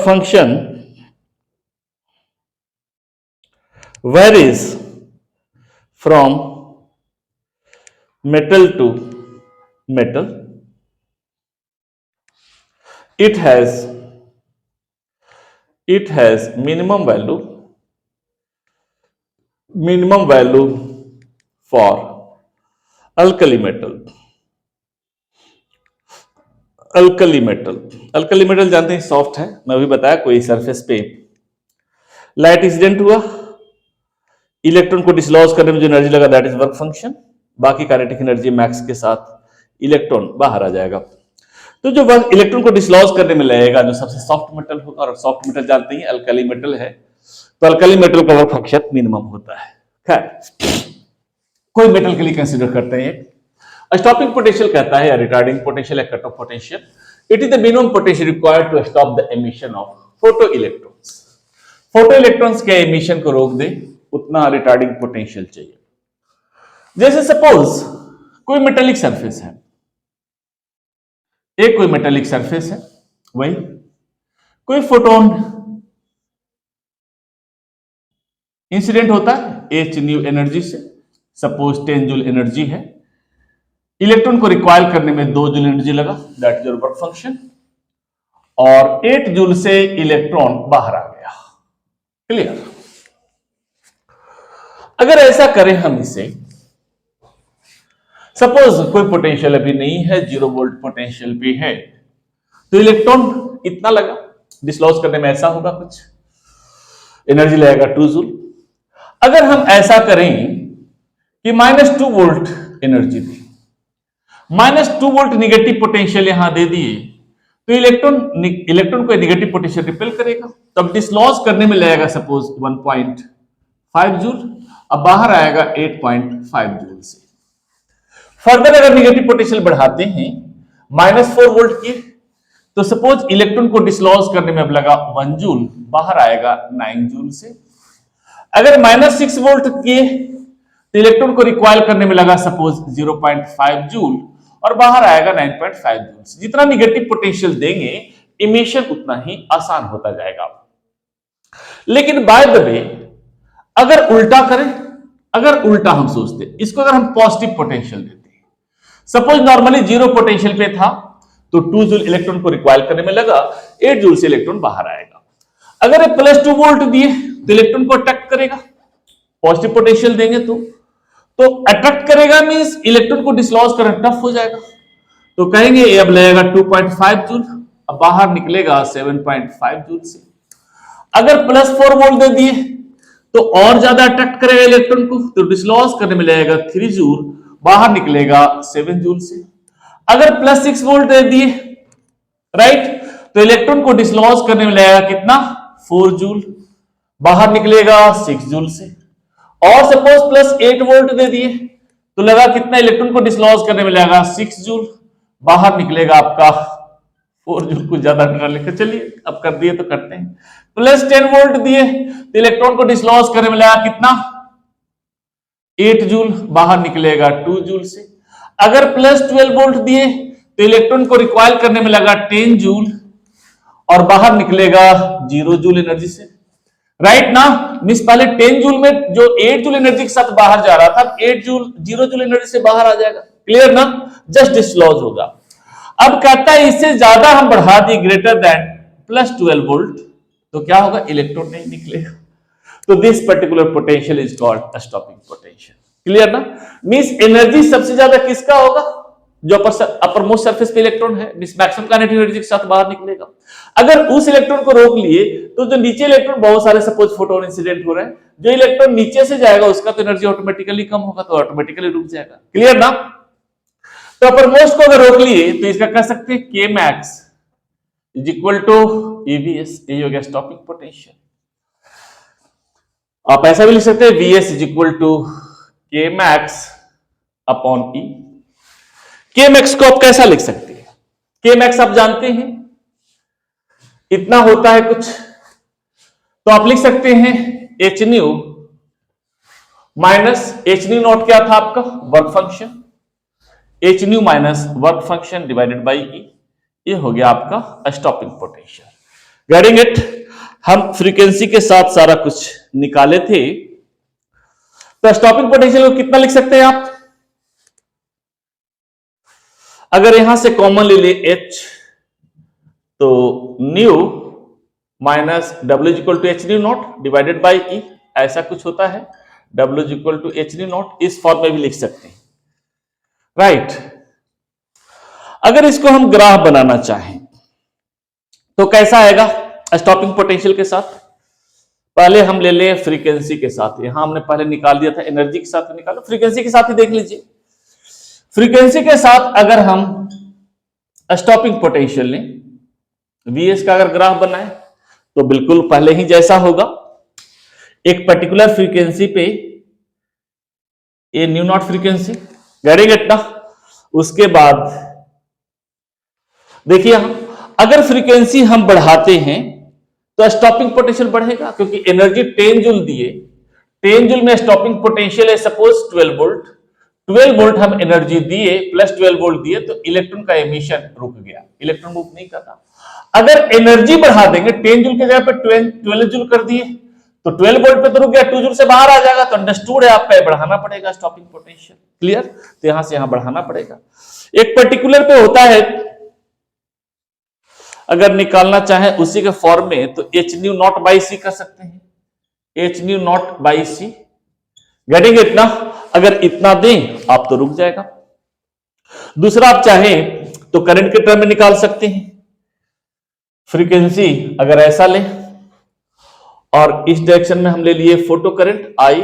A: function varies from metal to metal। it has minimum value for alkali metal। Alkali metal जानते हैं सॉफ्ट है। मैं अभी बताया कोई सरफेस पे लाइट इंसिडेंट हुआ, इलेक्ट्रॉन को डिसलॉज करने में जो एनर्जी लगा दैट इज वर्क फंक्शन। बाकी काइनेटिक एनर्जी मैक्स के साथ इलेक्ट्रॉन बाहर आ जाएगा। तो जो इलेक्ट्रॉन को डिसलॉज करने में लगेगा जो सबसे सॉफ्ट मेटल होगा, और सॉफ्ट मेटल जानते हैं अल्कली मेटल है, तो अल्कली मेटल का वर्क फंक्शन मिनिमम होता है। खैर कोई मेटल के लिए कंसीडर करते हैं। स्टॉपिंग पोटेंशियल कहता है या रिटार्डिंग पोटेंशियल या cut off potential, it is the minimum potential required to stop the emission of photo electrons. Photo electrons के एमिशन को रोक दे उतना रिटार्डिंग पोटेंशियल चाहिए। जैसे सपोज कोई मेटेलिक सरफेस है, एक कोई मेटेलिक सरफेस है, वही कोई फोटोन इंसिडेंट होता है h न्यू एनर्जी से, सपोज 10 जूल एनर्जी है, इलेक्ट्रॉन को रिक्वायर करने में 2 जूल एनर्जी लगा that is your work function, और 8 जूल से इलेक्ट्रॉन बाहर आ गया। क्लियर? अगर ऐसा करें हम इसे, सपोज कोई पोटेंशियल अभी नहीं है, 0 वोल्ट पोटेंशियल भी है, तो इलेक्ट्रॉन इतना लगा, डिसलॉज करने में ऐसा होगा, कुछ एनर्जी लगेगा 2 जूल। अगर हम ऐसा करें कि -2 वोल्ट एनर्जी दी, -2 वोल्ट निगेटिव पोटेंशियल यहां दे दिए, तो इलेक्ट्रॉन को निगेटिव पोटेंशियल रिपेल करेगा, तब डिसलॉज करने में लगेगा सपोज 1.5 जूल, अब बाहर आएगा 8.5 जूल से। फर्दर अगर निगेटिव पोटेंशियल बढ़ाते हैं -4 वोल्ट की, तो सपोज इलेक्ट्रॉन को डिसलॉज करने में अब लगा 1 जूल, बाहर आएगा 9 जूल से। अगर -6 वोल्ट किए तो इलेक्ट्रॉन को रिक्वायर करने में लगा सपोज 0.5 जूल, और बाहर आएगा 9.5 जूल से। जितना निगेटिव पोटेंशियल देंगे इमिशन उतना ही आसान होता जाएगा। लेकिन बाय द वे अगर उल्टा करें, अगर उल्टा हम सोचते, इसको अगर हम पॉजिटिव पोटेंशियल देते हैं, सपोज नॉर्मली 0 पोटेंशियल पे था तो 2 जूल इलेक्ट्रॉन को रिक्वायर करने में लगा, 8 जूल से इलेक्ट्रॉन बाहर आएगा। अगर +2 वोल्ट दिए तो इलेक्ट्रॉन को अट्रैक्ट करेगा, पॉजिटिव पोटेंशियल देंगे तो अट्रैक्ट करेगा मींस इलेक्ट्रॉन को डिसलॉज करना टफ हो जाएगा, तो कहेंगे ये अब लगेगा 2.5 जूल, अब बाहर निकलेगा 7.5 जूल से। अगर +4 वोल्ट दे दिए तो और ज्यादा अट्रैक्ट करेगा इलेक्ट्रॉन को, तो डिसलॉज करने में लगेगा 3 जूल, बाहर निकलेगा 7 जूल से। अगर +6 वोल्ट दे दिए राइट, तो इलेक्ट्रॉन को डिसलॉज करने में लगेगा कितना, 4 जूल, बाहर निकलेगा 6 जूल से। और सपोज +8 वोल्ट दे दिए तो लगा कितना, इलेक्ट्रॉन को डिसलॉज करने में लगेगा 6 जूल, बाहर निकलेगा आपका 4 जूल कुछ ज्यादा ना लिखे, चलिए अब कर दिए तो करते हैं। प्लस 10 वोल्ट दिए तो इलेक्ट्रॉन को डिसलॉज करने में लगा कितना, 8 जूल, बाहर निकलेगा 2 जूल से। अगर प्लस 12 वोल्ट दिए तो इलेक्ट्रॉन को रिक्वाइल करने में लगा 10 जूल और बाहर निकलेगा 0 जूल एनर्जी से। राइट ना, मिस पहले 10 जूल में जो 8 जूल एनर्जी के साथ बाहर जा रहा था, 8 जूल 0 जूल एनर्जी से बाहर आ जाएगा। क्लियर ना, जस्ट डिसलॉज होगा। अब कहता है इससे ज्यादा हम बढ़ा दिए ग्रेटर देन प्लस 12 वोल्ट तो क्या होगा, इलेक्ट्रॉन नहीं निकलेगा। तो this particular potential is called stopping potential. Clear ना, मींस एनर्जी सबसे ज्यादा किसका होगा, जो अपर मोस्ट सरफेस पे इलेक्ट्रॉन है, मैक्सिमम काइनेटिक एनर्जी के साथ बाहर निकलेगा। अगर उस इलेक्ट्रॉन को रोक लिए तो जो नीचे इलेक्ट्रॉन, बहुत सारे सपोज फोटोन इंसिडेंट हो रहे हैं, जो इलेक्ट्रॉन नीचे से जाएगा उसका तो एनर्जी ऑटोमेटिकली कम होगा, तो ऑटोमेटिकली रुक जाएगा। क्लियर ना, तो अपर मोस्ट को अगर रोक लिए तो इसका कह सकते हैं K max is equal to EVS, ये हो गया स्टॉपिंग पोटेंशियल। आप ऐसा भी लिख सकते हैं वीएस इज इक्वल टू के मैक्स अपॉन ई। के मैक्स को आप कैसा लिख सकते हैं, के मैक्स आप जानते हैं इतना होता है कुछ, तो आप लिख सकते हैं H nu minus H nu naught क्या था आपका, work function, H nu minus work function divided by E, ये हो गया आपका स्टॉपिंग पोटेंशियल। गेटिंग इट, हम फ्रीक्वेंसी के साथ सारा कुछ निकाले थे, तो स्टॉपिंग पोटेंशियल को कितना लिख सकते हैं आप, अगर यहां से कॉमन ले ले h तो nu minus W equal to H nu naught divided by E, ऐसा कुछ होता है, W equal to H nu naught, इस फॉर्म में भी लिख सकते हैं। राइट, अगर इसको हम ग्राफ बनाना चाहें तो कैसा आएगा स्टॉपिंग पोटेंशियल के साथ, पहले हम ले ले फ्रीक्वेंसी के साथ, यहां हमने पहले निकाल दिया था, एनर्जी के साथ निकालो, फ्रीक्वेंसी के साथ ही देख लीजिए। फ्रीक्वेंसी के साथ अगर हम स्टॉपिंग पोटेंशियल लें, वीएस का अगर ग्राफ बनाए तो बिल्कुल पहले ही जैसा होगा, एक पर्टिकुलर फ्रीक्वेंसी पे ये new not frequency, getting it ना, उसके बाद देखिए अगर फ्रीक्वेंसी हम बढ़ाते हैं तो स्टॉपिंग पोटेंशियल बढ़ेगा, क्योंकि एनर्जी 10 जूल दिए, 10 जूल में स्टॉपिंग पोटेंशियल है सपोज 12 वोल्ट, 12 वोल्ट हम एनर्जी दिए, प्लस 12 वोल्ट दिए तो इलेक्ट्रॉन का एमिशन रुक गया, इलेक्ट्रॉन मूव नहीं करता। अगर एनर्जी बढ़ा देंगे, 10 जूल के जगह पे 12 जूल कर दिए तो 12 वोल्ट पे तो रुक गया, 2 जूल से बाहर आ जाएगा, तो अंडरस्टूड है आपका बढ़ाना पड़ेगा स्टॉपिंग पोटेंशियल। क्लियर, तो यहां से यहां बढ़ाना पड़ेगा। एक पर्टिकुलर पे होता है, अगर निकालना चाहे उसी के फॉर्म में तो H nu naught by C कर सकते हैं, H nu naught by C, getting it ना, अगर इतना दें आप तो रुक जाएगा। दूसरा आप चाहें तो करंट के टर्म में निकाल सकते हैं, फ्रीक्वेंसी अगर ऐसा लें और इस डायरेक्शन में हम ले लिए photo current I,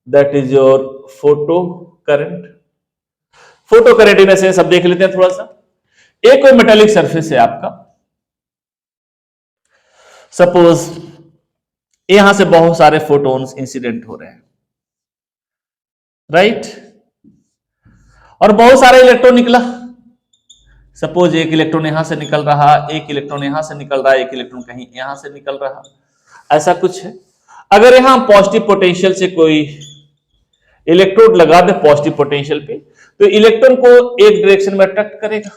A: that is your photo current. Photo current in sense अब देख लेते हैं थोड़ा सा, एक कोई मेटालिक सरफेस है आपका, सपोज यहां से बहुत सारे फोटोन्स इंसिडेंट हो रहे हैं, राइट, और बहुत सारे इलेक्ट्रॉन निकला, सपोज एक इलेक्ट्रॉन यहां से निकल रहा, एक इलेक्ट्रॉन यहां से निकल रहा, एक इलेक्ट्रॉन कहीं यहां से निकल रहा, ऐसा कुछ है। अगर यहां पॉजिटिव पोटेंशियल से कोई इलेक्ट्रोड लगा दे पॉजिटिव पोटेंशियल पे, तो इलेक्ट्रॉन को एक डायरेक्शन में अट्रैक्ट करेगा,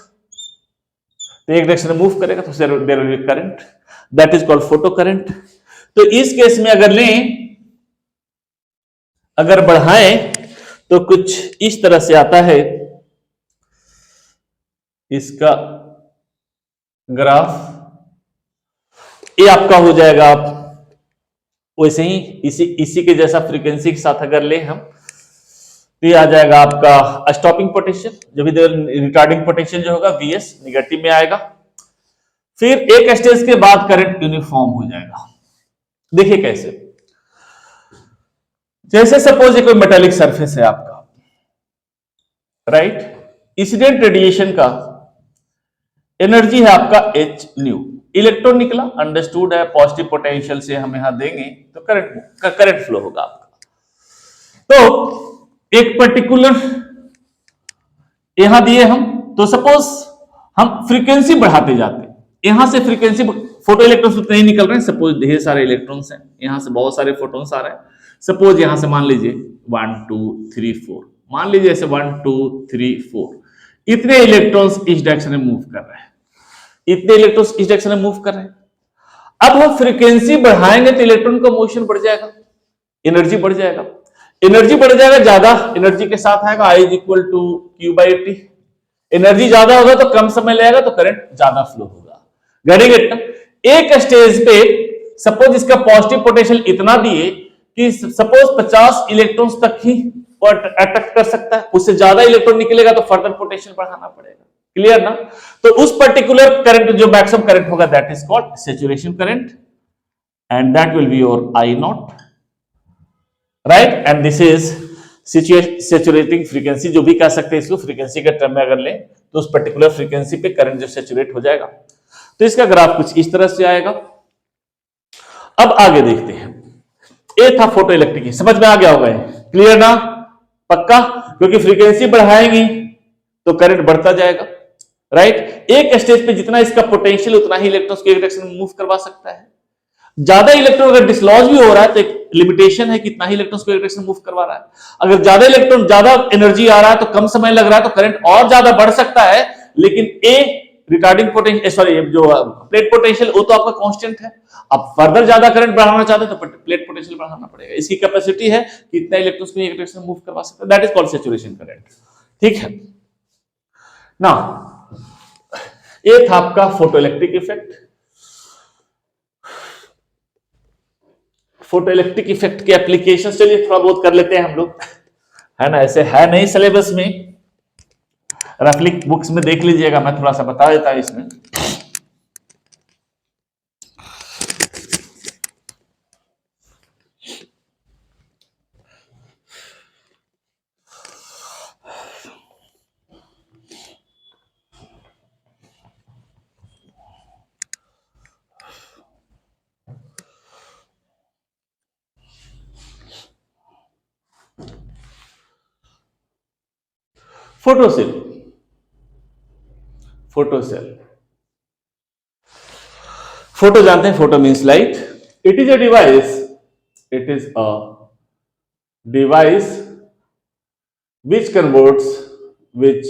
A: तो एक डायरेक्शन में मूव करेगा, तो there will be current, that is called photo current. तो इस केस में अगर लें, अगर बढ़ाएं तो कुछ इस तरह से आता है इसका ग्राफ, ये आपका हो जाएगा, आप वैसे ही इसी के जैसा फ्रीक्वेंसी के साथ अगर ले हम तो ये आ जाएगा आपका स्टॉपिंग पोटेंशियल, जो भी रिटार्डिंग पोटेंशियल जो होगा वीएस निगेटिव में आएगा। फिर एक स्टेज के बाद करंट यूनिफॉर्म हो जाएगा। देखिए कैसे, जैसे सपोज ये कोई मेटालिक सरफेस है आपका, राइट, इंसिडेंट रेडिएशन का एनर्जी है आपका एच न्यू, इलेक्ट्रॉन निकला, अंडरस्टूड है, पॉजिटिव पोटेंशियल से हम यहां देंगे तो करंट फ्लो होगा आपका। तो एक पर्टिकुलर यहां दिए हम, तो सपोज हम फ्रीक्वेंसी बढ़ाते जाते हैं, यहां से फ्रीक्वेंसी, फोटो इलेक्ट्रॉन्स उतने ही निकल रहे हैं, सपोज ढेर सारे इलेक्ट्रॉन्स हैं, यहां से बहुत सारे फोटॉन्स आ रहे हैं, सपोज यहां से मान लीजिए 1 2 3 4, मान लीजिए ऐसे 1 2 3 4, इतने इलेक्ट्रॉन्स इस डायरेक्शन में मूव कर रहे हैं, इतने इलेक्ट्रॉन्स इस डायरेक्शन में मूव कर रहे हैं। अब हम फ्रीक्वेंसी बढ़ाएंगे तो इलेक्ट्रॉन का मोशन बढ़ जाएगा, एनर्जी बढ़ जाएगा, एनर्जी बढ़ जाएगा, ज्यादा एनर्जी के साथ आएगा I is equal to Q/T। Energy ज्यादा होगा तो कम समय लगेगा तो करंट ज्यादा फ्लो होगा। गेटिंग इट ना? एक स्टेज पे सपोज इसका पॉजिटिव पोटेंशियल इतना दिए कि सपोज 50 इलेक्ट्रॉन्स तक ही अट्रैक्ट कर सकता है, उससे ज्यादा इलेक्ट्रॉन निकलेगा तो फर्दर पोटेंशियल बढ़ाना पड़ेगा। क्लियर ना? तो उस पर्टिकुलर करंट जो मैक्सिमम करंट होगा that is called saturation current and that will be your I naught, right, and this is saturating frequency, जो भी कह सकते हैं इसको, फ्रीक्वेंसी के टर्म में अगर लें तो उस पर्टिकुलर फ्रीक्वेंसी पे करंट जो सैचुरेट हो जाएगा। तो इसका ग्राफ कुछ इस तरह से आएगा। अब आगे देखते हैं, ये था फोटो इलेक्ट्रिक, समझ में आ गया होगा, क्लियर ना? पक्का? क्योंकि फ्रीक्वेंसी बढ़ाएंगी तो करंट बढ़ता जाएगा, राइट। एक स्टेज पे जितना इसका पोटेंशियल उतना ही इलेक्ट्रॉन्स को एक डायरेक्शन में मूव करवा सकता है। ज्यादा इलेक्ट्रॉन अगर डिसलॉज भी हो रहा है तो एक लिमिटेशन है कितना ही इलेक्ट्रॉन्स को एक डायरेक्शन में मूव करवा रहा है। अगर ज्यादा इलेक्ट्रॉन, ज्यादा एनर्जी आ रहा है तो कम समय लग रहा है तो करंट और ज्यादा बढ़ सकता है, लेकिन ए रिटार्डिंग पोटेंशियल, सॉरी जो प्लेट पोटेंशियल वो तो आपका कांस्टेंट है। आप फर्दर ज्यादा करंट बढ़ाना चाहते हैं तो प्लेट पोटेंशियल बढ़ाना पड़ेगा। इसकी कैपेसिटी है कितना इलेक्ट्रॉन्स को एक डायरेक्शन में मूव करवा सकता है, that is called saturation current. ठीक है ना? ये था आपका photo electric effect. Photo electric effect के एप्लीकेशन चलिए थोड़ा बहुत कर लेते हैं हम लोग, है ना? ऐसे है नहीं सिलेबस में, रफली बुक्स में देख लीजिएगा, मैं थोड़ा सा बता देता हूं इसमें। फोटोसेल, फोटोसेल, फोटो जानते हैं, photo means light. It is a device, it is a device which converts which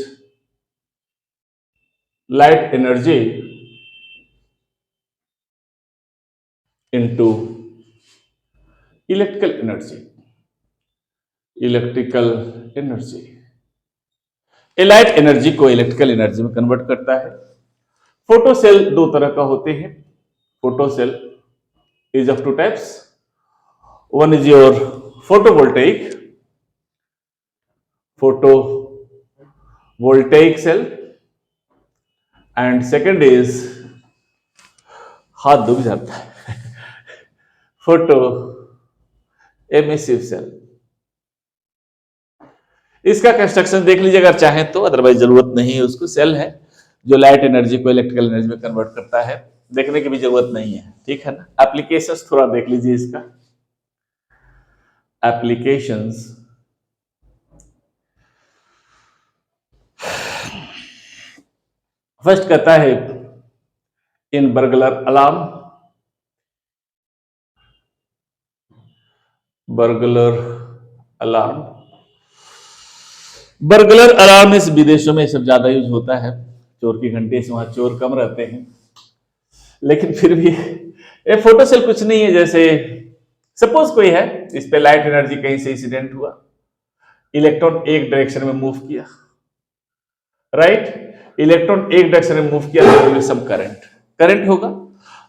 A: light energy into electrical energy, electrical energy। ये लाइट एनर्जी को इलेक्ट्रिकल एनर्जी में कन्वर्ट करता है। फोटोसेल दो तरह का होते हैं। Photocell is of two types, one is your photovoltaic, photovoltaic cell, and second is, हाथ दुख जाता है, फोटो एमिसिव सेल। इसका कंस्ट्रक्शन देख लीजिए अगर चाहें तो, अदरवाइज जरूरत नहीं है उसको। सेल है जो लाइट एनर्जी को इलेक्ट्रिकल एनर्जी में कन्वर्ट करता है, देखने की भी जरूरत नहीं है, ठीक है ना? एप्लीकेशंस थोड़ा देख लीजिए इसका। एप्लीकेशंस, फर्स्ट कहता है in burglar alarm, burglar alarm, burglar alarm इस विदेशों में सब ज्यादा यूज होता है। चोर की घंटी से, वहां चोर कम रहते हैं, लेकिन फिर भी ये फोटोसेल कुछ नहीं है। जैसे सपोज कोई है, इस पे लाइट एनर्जी कहीं से इंसिडेंट हुआ, इलेक्ट्रॉन एक डायरेक्शन में मूव किया, राइट? इलेक्ट्रॉन एक डायरेक्शन में मूव किया तो सम करंट, करंट होगा।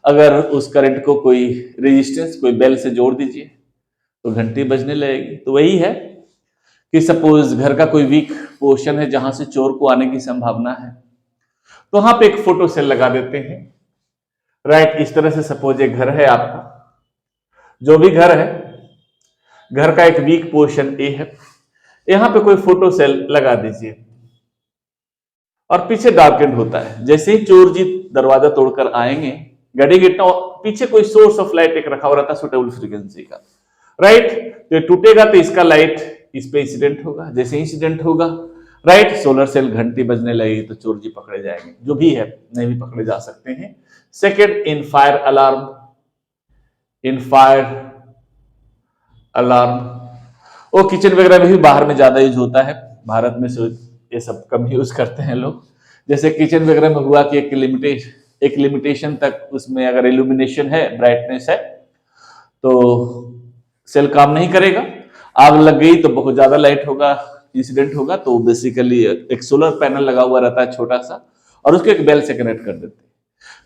A: अगर उस करंट को कोई रेजिस्टेंस, कोई बेल से जोड़ दीजिए तो घंटी बजने लगेगी। तो वही है कि सपोज घर का कोई वीक पोर्शन है जहां से चोर को आने की संभावना है, तो वहां पे एक फोटो सेल लगा देते हैं, राइट? इस तरह से सपोज एक घर है आपका, जो भी घर है, घर का एक वीक पोर्शन ए है, यहां पे कोई फोटो सेल लगा दीजिए और पीछे डार्केंड होता है। जैसे ही चोर जी दरवाजा तोड़कर आएंगे, गड्ढे गिरना, पीछे कोई सोर्स ऑफ लाइट एक रखा हुआ रहता है सुटेबल फ्रीक्वेंसी का, राइट? तो ये टूटेगा तो इसका लाइट इस पे इंसिडेंट होगा। जैसे इंसिडेंट होगा राइट। सोलर सेल घंटी बजने लगी तो चोर जी पकड़े जाएंगे, जो भी है, नहीं भी पकड़े जा सकते हैं। Second, in fire alarm, in fire alarm, वो किचन वगैरह में भी बाहर में ज्यादा यूज होता है, भारत में से ये सब कम यूज करते हैं लोग। जैसे किचन वगैरह में हुआ कि एक लिमिटेशन तक उसमें अगर इल्यूमिनेशन है, ब्राइटनेस है, तो सेल काम नहीं करेगा। आग लग गई तो बहुत ज्यादा लाइट होगा, इंसिडेंट होगा, तो बेसिकली एक सोलर पैनल लगा हुआ रहता है छोटा सा, और उसको एक बेल से कनेक्ट कर देते हैं।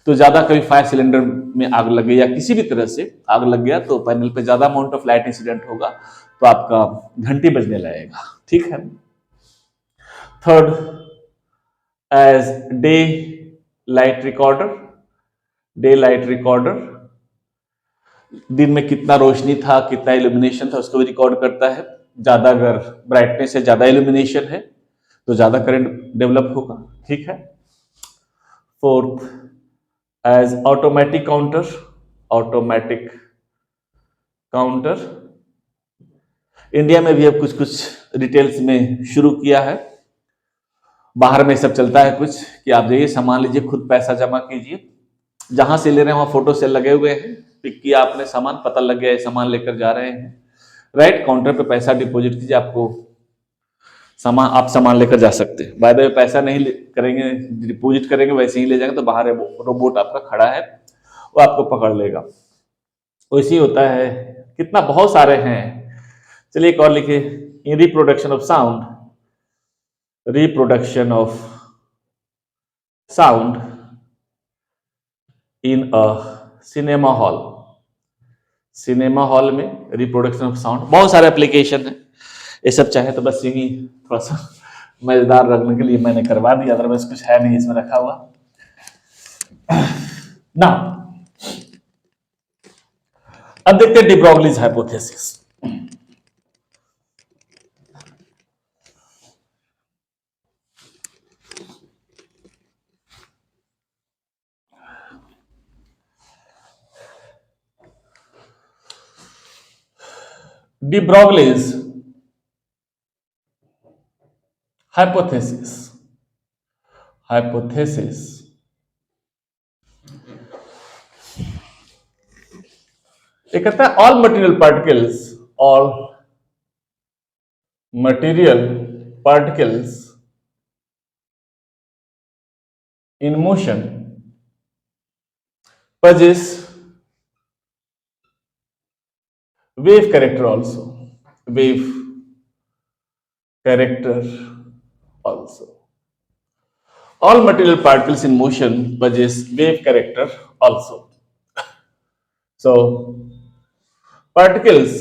A: तो ज्यादा कभी फायर सिलेंडर में आग लग गई या किसी भी तरह से आग लग गया तो पैनल पे ज्यादा अमाउंट ऑफ लाइट इंसिडेंट होगा, तो आपका घंटी बजने लगेगा। ठीक है। Third, as day light recorder, day light recorder, दिन में कितना रोशनी था, कितना इल्यूमिनेशन था, उसको भी रिकॉर्ड करता है। ज्यादा अगर ब्राइटनेस है, ज्यादा इल्यूमिनेशन है, तो ज्यादा करंट डेवलप होगा। ठीक है। Fourth, as automatic counter, automatic counter, India में भी अब कुछ कुछ डिटेल्स में शुरू किया है। बाहर में सब चलता है कुछ कि आप जाइए, सामान लीजिए, खुद पैसा जमा कीजिए, जहां से ले रहे हैं वहां फोटो सेल लगे हुए हैं, पिक किया आपने सामान, पता लग गया सामान लेकर जा रहे हैं, राइट। काउंटर पे पैसा डिपॉजिट कीजिए, आपको सामान, आप सामान लेकर जा सकते हैं। बाय द वे पैसा नहीं करेंगे, डिपॉजिट करेंगे, वैसे ही ले जाएंगे तो बाहर रोबोट आपका खड़ा है, वो आपको पकड़ लेगा। वैसे ही होता है, कितना बहुत सारे हैं। चलिए एक और लिखिए, इन reproduction of sound, reproduction of sound in a cinema hall, cinema hall में रिप्रोडक्शन ऑफ साउंड, बहुत सारे एप्लीकेशन है। ये सब चाहे तो बस यही थोड़ा सा मजेदार रखने के लिए मैंने करवा दिया, अदरवाइज कुछ है नहीं इसमें रखा हुआ ना। अब देखते हैं D Broglie's hypothesis. D Broglie's hypothesis, hypothesis ये कहता है all material particles, all material particles in motion possess wave character also, wave character also. All material particles in motion possess wave character also. So particles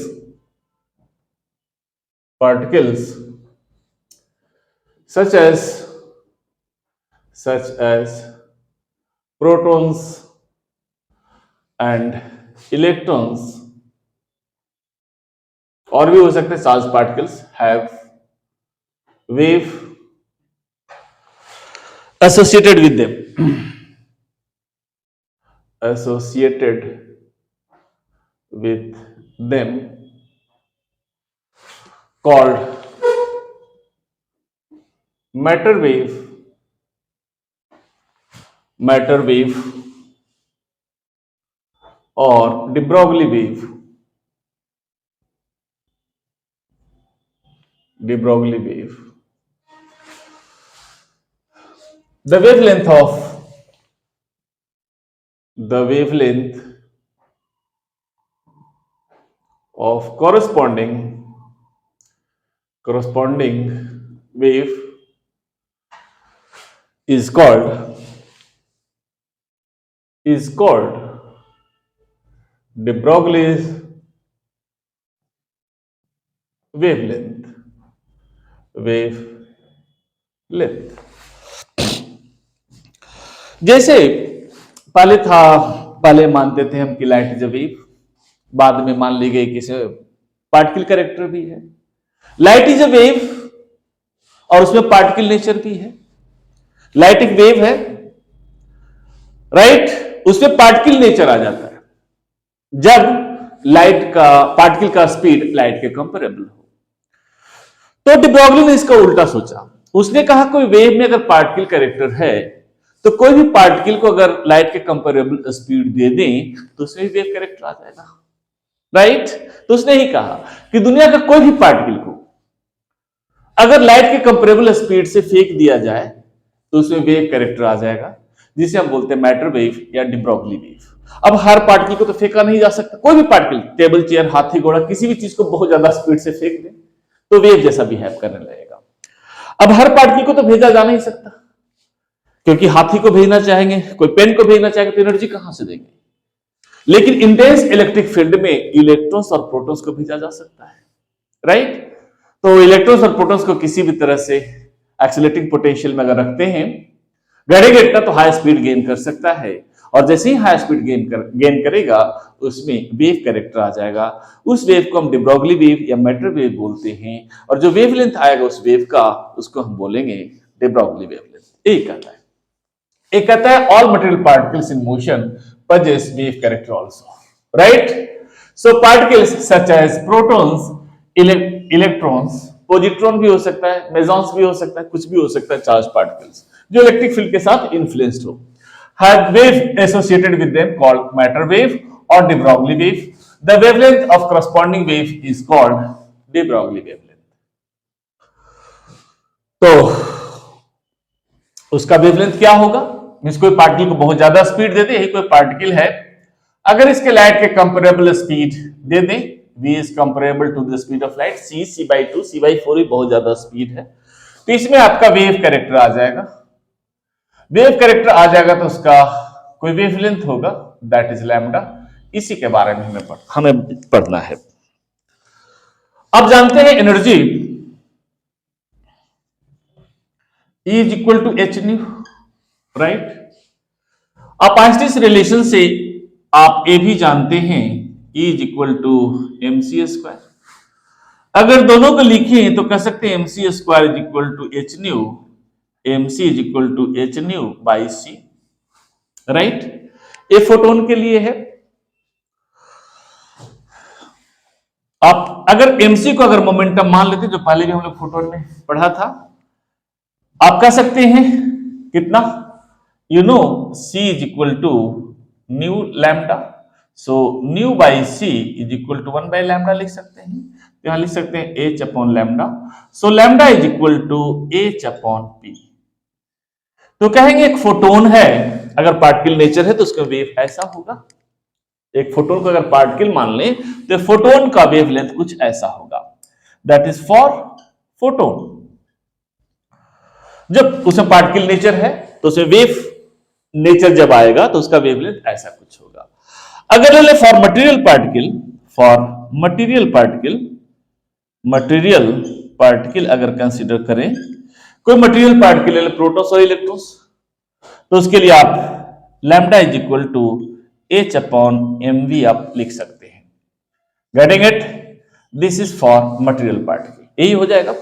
A: such as protons and electrons, और भी हो सकते हैं charge particles, have wave associated with them, associated with them, called matter wave or de Broglie wave, de Broglie wave. The wavelength of corresponding wave is called de Broglie's wavelength. जैसे पहले मानते थे हम कि लाइट इज अ वेव, बाद में मान ली गई कि पार्टिकल कैरेक्टर भी है। लाइट इज अ वेव और उसमें पार्टिकल नेचर भी है। लाइट एक वेव है, राइट, उसमें पार्टिकल नेचर आ जाता है जब लाइट का, पार्टिकल का स्पीड लाइट के कंपेरेबल हो। तो डी ब्रोगली ने इसका उल्टा सोचा उसने कहा कोई वेव में अगर पार्टिकल कैरेक्टर है तो कोई भी पार्टिकल को अगर लाइट के कंपेरेबल स्पीड दे दें तो उसमें भी वेव कैरेक्टर आ जाएगा, राइट। तो उसने ही कहा कि दुनिया का कोई भी पार्टिकल को अगर लाइट के कंपेरेबल स्पीड से फेंक दिया जाए तो उसमें वेव कैरेक्टर आ जाएगा, जिसे हम बोलते हैं मैटर वेव या डी ब्रोगली वेव। अब हर पार्टिकल को तो फेंका नहीं जा सकता, कोई भी पार्टिकल, टेबल चेयर, हाथी घोड़ा, किसी भी चीज को बहुत ज्यादा स्पीड से फेंक दें तो वेव जैसा बिहेव करने लगेगा। अब हर पार्टिकल को तो भेजा जा नहीं सकता, क्योंकि हाथी को भेजना चाहेंगे, कोई पेन को भेजना चाहेंगे तो एनर्जी कहां से देंगे। लेकिन इंटेंस इलेक्ट्रिक फील्ड में इलेक्ट्रॉन्स और प्रोटॉन्स को भेजा जा सकता है, राइट। तो इलेक्ट्रॉन्स और प्रोटॉन्स को किसी भी तरह से एक्सीलरेटिंग पोटेंशियल में अगर रखते हैं, गड़ेगा तो हाई स्पीड गेन कर सकता है, और जैसे ही हाई स्पीड गेन करेगा उसमें वेव कैरेक्टर आ जाएगा। उस वेव को हम डी ब्रोगली वेव या मैटर वेव बोलते हैं, और जो वेवलेंथ आएगा उस वेव का उसको हम बोलेंगे डी ब्रोगली वेवलेंथ। यही कहता है। एक कहता है all material particles in motion possess wave character also, right? So particles such as protons, electrons, positron भी हो सकता है, mesons भी हो सकता है, कुछ भी हो सकता है, चार्ज पार्टिकल्स जो इलेक्ट्रिक फील्ड के साथ इन्फ्लुएंस्ड हो, have wave associated with them called matter wave or de Broglie wave. The wavelength of corresponding wave is called de Broglie wavelength. तो उसका वेवलेंथ क्या होगा? मींस कोई पार्टिकल को बहुत ज्यादा स्पीड दे दे, यही कोई पार्टिकल है, अगर इसके लाइट के कंपेरेबल स्पीड दे दें, v is comparable to the speed of light, c/2, c/4 ही बहुत ज्यादा स्पीड है, तो इसमें आपका वेव कैरेक्टर आ जाएगा। वेव कैरेक्टर आ जाएगा तो उसका कोई वेवलेंथ होगा, दैट इज लैम्डा। इसी के बारे में हमें पढ़ना है। अब जानते हैं energy E is equal to H nu, right. अब आइंस्टीन रिलेशन से आप ये भी जानते हैं E is equal to M C square. अगर दोनों को लिखें तो कह सकते हैं M C square is equal to H nu, M C is equal to H nu by C, right. ये फोटोन के लिए है। आप अगर एमसी को अगर मोमेंटम मान लेते, जो पहले भी हम लोग फोटोन में पढ़ा था, आप कह सकते हैं कितना, you know C is equal to nu lambda, so nu by C is equal to 1 by lambda लिख सकते हैं। तो यहां लिख सकते हैं H upon lambda, so lambda is equal to H upon P. तो कहेंगे एक फोटोन है, अगर पार्टिकल नेचर है तो उसका वेव ऐसा होगा। एक फोटोन को अगर पार्टिकल मान लें तो फोटोन का वेवलेंथ कुछ ऐसा होगा, दैट इज फॉर फोटोन। जब उसमें पार्टिकल नेचर है तो उसमें वेव नेचर जब आएगा तो उसका वेवलेंथ ऐसा कुछ होगा। अगर ले for material particle, for material particle अगर कंसीडर करें, कोई मटेरियल पार्टिकल प्रोटॉन्स और इलेक्ट्रॉन्स, तो उसके लिए आप lambda is equal to H upon M V आप लिख सकते हैं। Getting it? This is for material particle, यही हो जाएगा।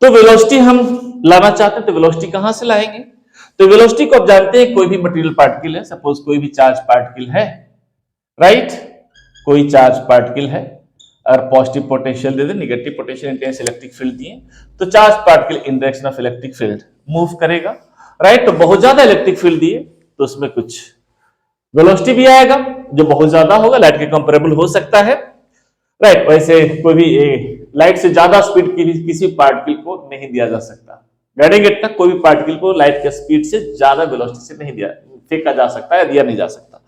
A: तो वेलोसिटी हम लाना चाहते हैं तो वेलोसिटी कहां से लाएंगे? तो वेलोसिटी को आप जानते हैं, कोई भी मटेरियल पार्टिकल है, सपोज कोई भी चार्ज पार्टिकल है, राइट, कोई चार्ज पार्टिकल है, अगर पॉजिटिव पोटेंशियल दे दे, negative potential, intense electric field दिए, तो charge particle in direction of electric field move करेगा, राइट। तो बहुत ज्यादा इलेक्ट्रिक फील्ड दिए तो उसमें कुछ वेलोसिटी भी आएगा जो बहुत ज्यादा होगा, लाइट के कंपेरेबल हो सकता है, राइट। वैसे कोई भी लाइट से ज्यादा स्पीड की किसी पार्टिकल को नहीं दिया जा सकता। Getting it? कोई भी पार्टिकल को लाइट के स्पीड से ज्यादा वेलोसिटी से नहीं दिया, फेंका जा सकता है, दिया नहीं जा सकता।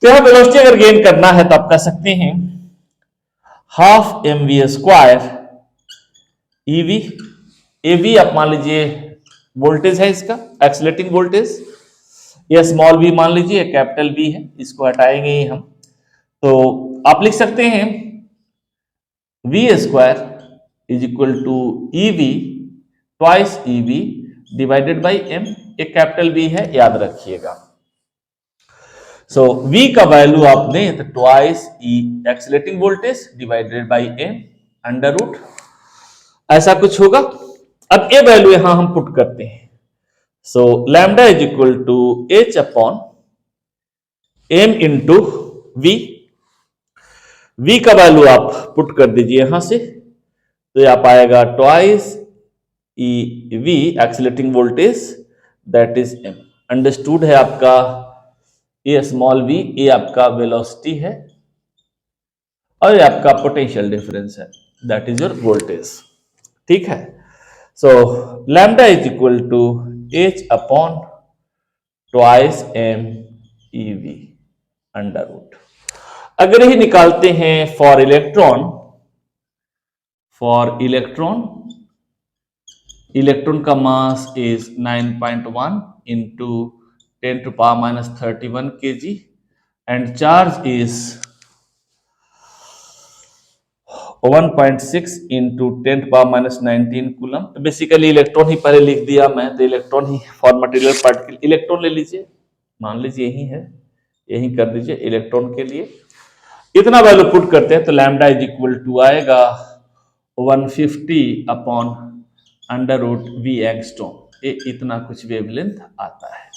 A: तो यह वेलोसिटी अगर गेन करना है तो आप कह सकते हैं half M V square EV. EV आप मान लीजिए वोल्टेज है इसका, एक्सीलरेटिंग वोल्टेज, या स्मॉल वी मान लीजिए, कैपिटल वी है, इसको हटाएंगे ही हम, तो आप लिख सकते हैं V square is equal to EV twice EV divided by M. एक कैपिटल वी है, याद रखिएगा। सो V का वैल्यू आप दें तो twice E accelerating voltage divided by M under root, ऐसा कुछ होगा। अब ये वैल्यू यहां हम पुट करते हैं, so lambda is equal to H upon M into V. V का वैल्यू आप पुट कर दीजिए यहां से, तो ये आप आएगा twice E V accelerating voltage that is M. Understood है आपका ए स्मॉल वी, ये आपका वेलोसिटी है और ये आपका पोटेंशियल डिफरेंस है दैट इज योर वोल्टेज। ठीक है, so lambda is equal to H upon twice M E V under root. अगर ही निकालते हैं फॉर इलेक्ट्रॉन, इलेक्ट्रॉन का mass is 9.1 into 10 to power minus 31 kg and charge is 1.6 into 10 power minus 19 coulomb. तो basically electron ही पहले लिख दिया मैं, तो इलेक्ट्रॉन ही फॉर मटेरियल पार्टिकल। इलेक्ट्रॉन ले लीजिए, मान लीजिए यही है, यही कर दीजिए इलेक्ट्रॉन के लिए। इतना वैल्यू पुट करते हैं तो लैम्डा इज इक्वल टू आएगा 150 upon under root V angstrom. ये इतना कुछ वेवलेंथ आता है।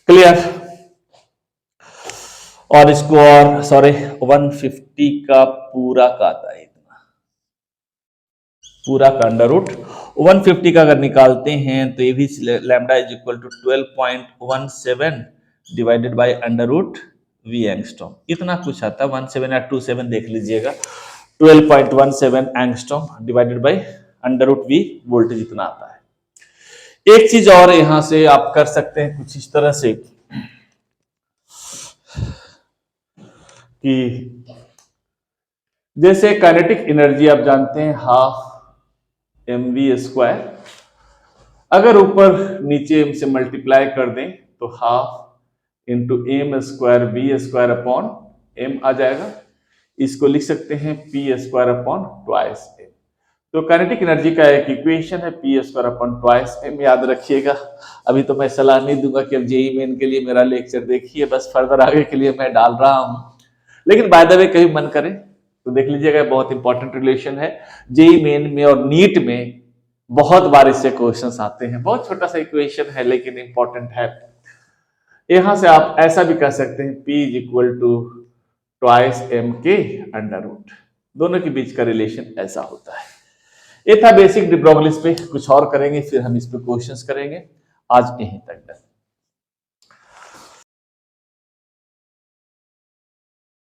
A: क्लियर? और इसको और सॉरी 150 का पूरा का आता है, इतना पूरा का अंडर रूट 150 का अगर निकालते हैं तो ये भी lambda is equal to 12.17 divided by under root V angstrom. इतना कुछ आता है, 17 या 27 देख लीजिएगा। 12.17 angstrom divided by under root V voltage इतना आता है। एक चीज और यहां से आप कर सकते हैं कुछ इस तरह से कि जैसे काइनेटिक एनर्जी आप जानते हैं हाफ एम वी स्क्वायर, अगर ऊपर नीचे से मल्टीप्लाई कर दें तो half into M square V square upon M आ जाएगा। इसको लिख सकते हैं P square upon twice M. तो काइनेटिक एनर्जी का एक इक्वेशन है P square upon twice M, याद रखिएगा। अभी तो मैं सलाह नहीं दूंगा कि अब जेई मेन के लिए मेरा लेक्चर देखिए, बस फर्दर आगे के लिए मैं डाल रहा हूं। लेकिन बाय द वे कहीं मन करे तो देख लीजिएगा, बहुत इंपॉर्टेंट रिलेशन है। जेई मेन में और नीट में बहुत बार इससे क्वेश्चंस आते हैं। बहुत छोटा सा इक्वेशन है लेकिन इंपॉर्टेंट है। यहां से आप ऐसा भी कह सकते हैं P is equal to twice M के अंडर रूट। दोनों के बीच का रिलेशन ऐसा होता है। ये था बेसिक डिब्रोगलिस पे, कुछ और करेंगे फिर हम इस पे क्वेश्चंस करेंगे। आज यहीं तक।